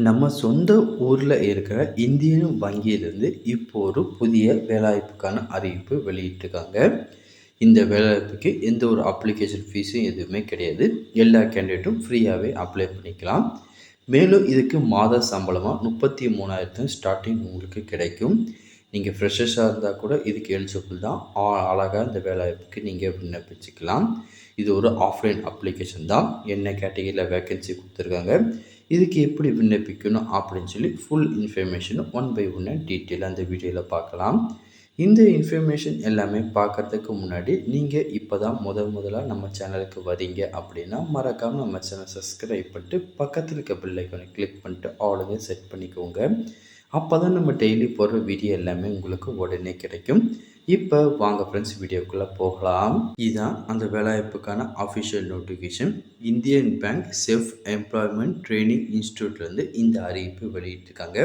நம்ம சொந்த ஊர்ல இருக்கிற இந்தியன் வங்கியிலிருந்து இப்போ ஒரு புதிய வேலைவாய்ப்புக்கான அறிவிப்பு வெளியிட்டிருக்காங்க. இந்த வேலைவாய்ப்புக்கு எந்த ஒரு அப்ளிகேஷன் ஃபீஸும் எதுவுமே கிடையாது. எல்லா கேண்டிடேட்டும் ஃப்ரீயாவே அப்ளை பண்ணிக்கலாம். மேலும் இதுக்கு மாத சம்பளமா 33,000 ஸ்டார்ட்டிங் உங்களுக்கு கிடைக்கும். நீங்க ஃப்ரெஷர்ஸா இருந்தா கூட இதுக்கு எலிஜிபிள் தான். அழகா இந்த வேலைவாய்ப்புக்கு நீங்க விண்ணப்பிச்சுக்கலாம். இது ஒரு ஆஃப்லைன் அப்ளிகேஷன் தான். என்ன கேட்டகரியில வேக்கன்சி குடுத்துருக்காங்க. இதுக்கு எப்படி விண்ணப்பிக்கணும் அப்படின்னு சொல்லி ஃபுல் இன்ஃபர்மேஷனும் ஒன் பை ஒன்னாக டீட்டெயிலாக அந்த வீடியோவில் பார்க்கலாம். இந்த இன்ஃபர்மேஷன் எல்லாமே பார்க்குறதுக்கு முன்னாடி நீங்கள் இப்போ தான் முதலாக நம்ம சேனலுக்கு வரீங்க அப்படின்னா மறக்காமல் நம்ம சேனல் சப்ஸ்கிரைப் பண்ணிட்டு பக்கத்தில் இருக்க பெல் ஐக்கானை கிளிக் பண்ணிட்டு ஆளுங்க செட் பண்ணிக்கோங்க. அப்போ தான் நம்ம டெய்லி போடுற வீடியோ எல்லாமே உங்களுக்கு உடனே கிடைக்கும். இப்போ வாங்க ஃப்ரெண்ட்ஸ் வீடியோக்குள்ளே போகலாம். இதுதான் அந்த வேலைவாய்ப்புக்கான official notification. Indian bank self employment training இன்ஸ்டியூட்லேருந்து இந்த அறிவிப்பு வெளியிட்டிருக்காங்க.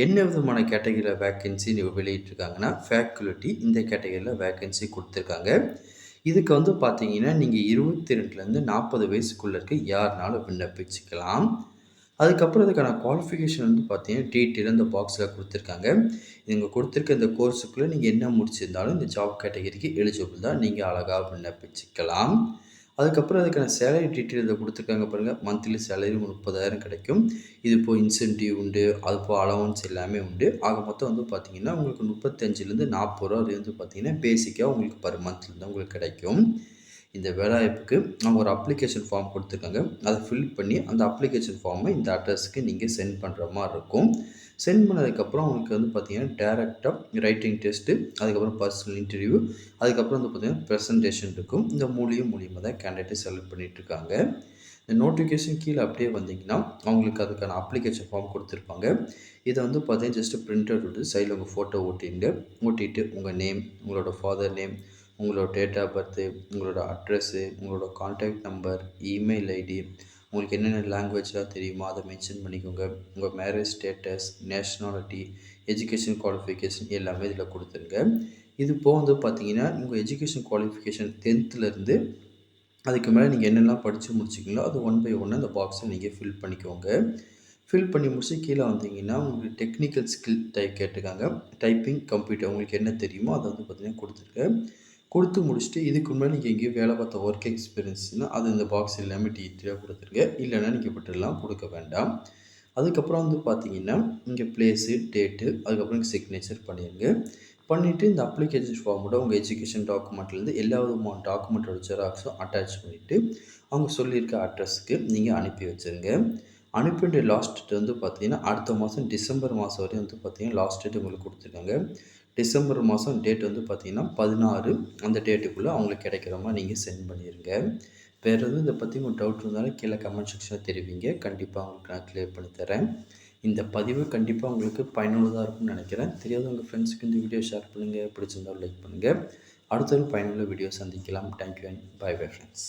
என்ன விதமான கேட்டகரியில் வேக்கன்சி வெளியிட்டிருக்காங்கன்னா ஃபேக்கல்ட்டி இந்த கேட்டகரியில் வேக்கன்சி கொடுத்துருக்காங்க. இதுக்கு வந்து பார்த்தீங்கன்னா நீங்கள் 22லேருந்து 40 வயசுக்குள்ளே இருக்க யாருனாலும் விண்ணப்பிச்சுக்கலாம். அதுக்கப்புறம் இதுக்கான குவாலிஃபிகேஷன் வந்து பார்த்தீங்கன்னா டீட்டெயில் இந்த பாக்ஸில் கொடுத்துருக்காங்க. இவங்க கொடுத்துருக்க இந்த கோர்ஸுக்குள்ளே நீங்கள் என்ன முடிச்சிருந்தாலும் இந்த ஜாப் கேட்டகரிக்கு எலிஜிபிள் தான். நீங்கள் அழகாக விண்ணப்பிச்சுக்கலாம். அதுக்கப்புறம் அதுக்கான சேலரி டீட்டெயில் இதில் கொடுத்துருக்காங்க பாருங்கள். மந்த்லி சேலரி 30,000 கிடைக்கும். இது போல் இன்சென்டிவ் உண்டு, அது போல் அலவன்ஸ் எல்லாமே உண்டு. ஆக மொத்தம் வந்து பார்த்தீங்கன்னா உங்களுக்கு 35லேருந்து 40 ரூபா வந்து பார்த்தீங்கன்னா பேசிக்காக உங்களுக்கு பர் மந்த்லேருந்து உங்களுக்கு கிடைக்கும். இந்த வேலைவாய்ப்புக்கு அவங்க ஒரு அப்ளிகேஷன் ஃபார்ம் கொடுத்துருக்காங்க. அதை ஃபில் பண்ணி அந்த அப்ளிகேஷன் ஃபார்மை இந்த அட்ரஸுக்கு நீங்கள் சென்ட் பண்ணுற மாதிரி இருக்கும். சென்ட் பண்ணதுக்கப்புறம் உங்களுக்கு வந்து பார்த்தீங்கன்னா டேரெக்டாக ரைட்டிங் டெஸ்ட்டு, அதுக்கப்புறம் பர்சனல் இன்டர்வியூ, அதுக்கப்புறம் வந்து பார்த்தீங்கன்னா ப்ரெசன்டேஷன் இருக்கும். இந்த மூலியமாக தான் கேண்டிடேட்டை செலக்ட் பண்ணிகிட்ருக்காங்க. இந்த நோட்டிஃபிகேஷன் கீழே அப்படியே வந்தீங்கன்னா அவங்களுக்கு அதுக்கான அப்ளிகேஷன் ஃபார்ம் கொடுத்துருப்பாங்க. இதை வந்து பார்த்தீங்கன்னா ஜஸ்ட்டு பிரிண்ட் அவுட் விட்டு சைடில் உங்கள் ஃபோட்டோ ஓட்டிட்டு உங்கள் நேம், உங்களோட ஃபாதர் நேம், உங்களோட டேட் ஆஃப் பர்த்து, உங்களோட அட்ரஸ்ஸு, உங்களோட கான்டாக்ட் நம்பர், இமெயில் ஐடி, உங்களுக்கு என்னென்ன லாங்குவேஜ்லாம் தெரியுமோ அதை மென்ஷன் பண்ணிக்கோங்க. உங்கள் marriage status, nationality, education qualification எல்லாமே இதில் கொடுத்துருங்க. இது போக வந்து பார்த்தீங்கன்னா உங்கள் எஜுகேஷன் குவாலிஃபிகேஷன் 10th அதுக்கு மேலே நீங்கள் என்னெல்லாம் படித்து முடிச்சிங்களோ அது ஒன் பை ஒன்னாக அந்த பாக்ஸை நீங்கள் ஃபில் பண்ணிக்கோங்க. ஃபில் பண்ணி முடிச்சு கீழே வந்தீங்கன்னா உங்களுக்கு டெக்னிக்கல் ஸ்கில் கேட்டிருக்காங்க. டைப்பிங், கம்ப்யூட்டர் உங்களுக்கு என்ன தெரியுமோ அதை வந்து பார்த்தீங்கன்னா கொடுத்துருக்கேன். கொடுத்து முடிச்சுட்டு இதுக்கு முன்னாடி நீங்கள் எங்கேயும் வேலை பார்த்த ஒர்க் எக்ஸ்பீரியன்ஸ்னால் அது இந்த பாக்ஸ் எல்லாமே டீட்டெயிலாக கொடுத்துருங்க. இல்லைன்னா நீங்கள் விட்டுடலாம், கொடுக்க வேண்டாம். அதுக்கப்புறம் வந்து பார்த்தீங்கன்னா இங்கே ப்ளேஸு, டேட்டு, அதுக்கப்புறம் சிக்னேச்சர் பண்ணிடுங்க. பண்ணிவிட்டு இந்த அப்ளிகேஷன் ஃபார்மோட உங்கள் எஜுகேஷன் டாக்குமெண்ட்லேருந்து எல்லா விதமான டாக்குமெண்ட்டோட ஜெராக்ஸும் அட்டாச் பண்ணிவிட்டு அவங்க சொல்லியிருக்க அட்ரஸுக்கு நீங்கள் அனுப்பி வச்சுருங்க. அனுப்பிட்டு லாஸ்ட் டேட் வந்து பார்த்தீங்கன்னா அடுத்த மாதம் டிசம்பர் மாதம் வரையும் வந்து பார்த்தீங்கன்னா லாஸ்ட் டேட் உங்களுக்கு கொடுத்துருக்காங்க. டிசம்பர் மாதம் டேட் வந்து பார்த்தீங்கன்னா 16 அந்த டேட்டுக்குள்ளே அவங்களுக்கு கிடைக்கிற மாதிரி நீங்கள் சென்ட் பண்ணிடுங்க. வேறு எதுவும் இதை பற்றி உங்களுக்கு டவுட் இருந்தாலும் கீழே கமெண்ட் செக்ஷனில் தெரிவிங்க. கண்டிப்பாக உங்களுக்கு நான் கிளியர் பண்ணி தரேன். இந்த பதிவு கண்டிப்பாக உங்களுக்கு பயனுள்ளதாக இருக்கும்னு நினைக்கிறேன். தெரியாத உங்கள் ஃப்ரெண்ட்ஸுக்கு இந்த வீடியோ ஷேர் பண்ணுங்கள். பிடிச்சிருந்தாலும் லைக் பண்ணுங்கள். அடுத்த ஒரு பயனுள்ள வீடியோ சந்திக்கலாம். Thank you and bye bye friends.